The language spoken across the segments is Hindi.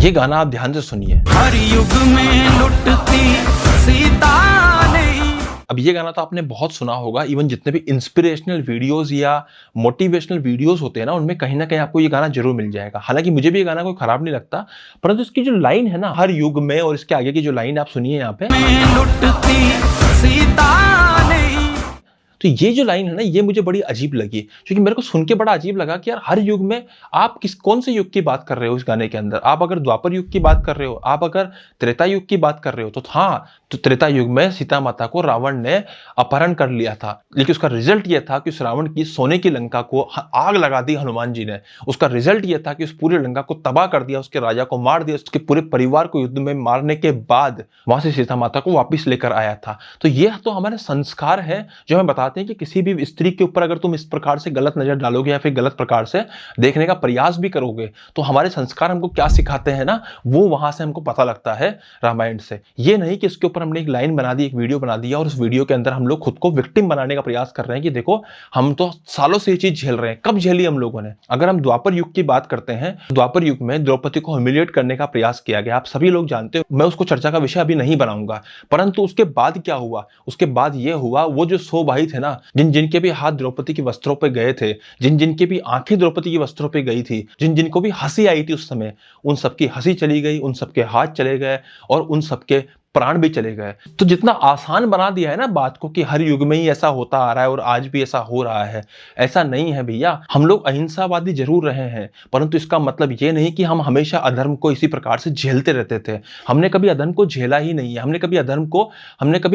ये गाना आप ध्यान से सुनिए। हर युग में लुटती सीता नहीं। अब ये गाना तो आपने बहुत सुना होगा, इवन जितने भी इंस्पिरेशनल वीडियोस या मोटिवेशनल वीडियोस होते हैं ना, उनमें कहीं ना कहीं आपको ये गाना जरूर मिल जाएगा। हालांकि मुझे भी ये गाना कोई खराब नहीं लगता, परंतु इसकी जो लाइन है ना, हर युग में, और इसके आगे की जो लाइन आप सुनिए यहाँ पे, में लुटती सीता नहीं। तो ये जो लाइन है ना, ये मुझे बड़ी अजीब लगी, क्योंकि मेरे को सुन के बड़ा अजीब लगा कि यार हर युग में आप कौन से युग की बात कर रहे हो इस गाने के अंदर। आप अगर द्वापर युग की बात कर रहे हो, आप अगर त्रेता युग की बात कर रहे हो, तो हाँ, तो त्रेता युग में सीता माता को रावण ने अपहरण कर लिया था, लेकिन उसका रिजल्ट ये था कि उस रावण की सोने की लंका को आग लगा दी हनुमान जी ने। उसका रिजल्ट ये था कि उस पूरी लंका को तबाह कर दिया, उसके राजा को मार दिया, उसके पूरे परिवार को युद्ध में मारने के बाद वहां से सीता माता को वापिस लेकर आया था। तो ये तो हमारे संस्कार है जो हमें बताते हैं कि किसी भी स्त्री के ऊपर अगर तुम इस प्रकार से गलत नजर डालोगे या फिर गलत प्रकार से देखने का प्रयास भी करोगे, तो हमारे संस्कार हमको क्या सिखाते हैं ना, वो वहां से हमको पता लगता है रामायण से। ये नहीं कि इसके ऊपर हमने एक लाइन बना दी, एक वीडियो बना दिया, और उस वीडियो के अंदर हम लोग खुद को विक्टिम बनाने का प्रयास कर रहे हैं कि देखो हम तो सालों से ये चीज झेल रहे हैं। कब झेली हम लोगों ने? अगर हम द्वापर युग की बात करते हैं, द्वापर युग में द्रौपदी को ह्यूमिलिएट करने का प्रयास किया गया, आप सभी लोग जानते हो, मैं उसको चर्चा का विषय अभी नहीं बनाऊंगा। परंतु उसके बाद क्या हुआ? उसके बाद ये हुआ, वो जो 100 भाई थे ना, जिनके भी हाथ द्रौपदी के वस्त्रों पे गए थे, जिनके भी आंखें द्रौपदी के वस्त्रों पे गई थी, जिनको भी हंसी आई थी उस समय, उन सबकी हंसी चली गई, उन सबके हाथ चले गए और उन सबके प्राण भी चले गए। तो जितना आसान बना दिया है ना बात को कि हर युग में ही ऐसा होता आ रहा है और आज भी ऐसा हो रहा है, ऐसा नहीं है भैया। हम लोग अहिंसावादी जरूर रहे हैं, परंतु इसका मतलब ये नहीं कि हम हमेशा अधर्म को इसी प्रकार से झेलते रहते थे। हमने कभी अधर्म को झेला ही नहीं है। हमने कभी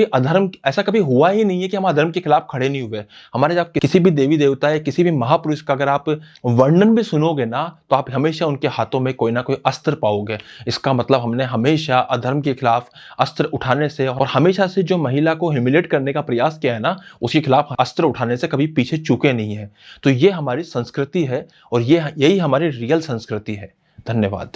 अधर्म, ऐसा कभी हुआ ही नहीं है कि हम अधर्म के खिलाफ खड़े नहीं हुए। हमारे जब किसी भी देवी देवता या किसी भी महापुरुष का अगर आप वर्णन भी सुनोगे ना, तो आप हमेशा उनके हाथों में कोई ना कोई अस्त्र पाओगे। इसका मतलब हमने हमेशा अधर्म के खिलाफ अस्त्र उठाने से, और हमेशा से जो महिला को ह्यूमिलेट करने का प्रयास किया है ना, उसके खिलाफ अस्त्र उठाने से कभी पीछे चूके नहीं है। तो ये हमारी संस्कृति है और यही हमारी रियल संस्कृति है। धन्यवाद।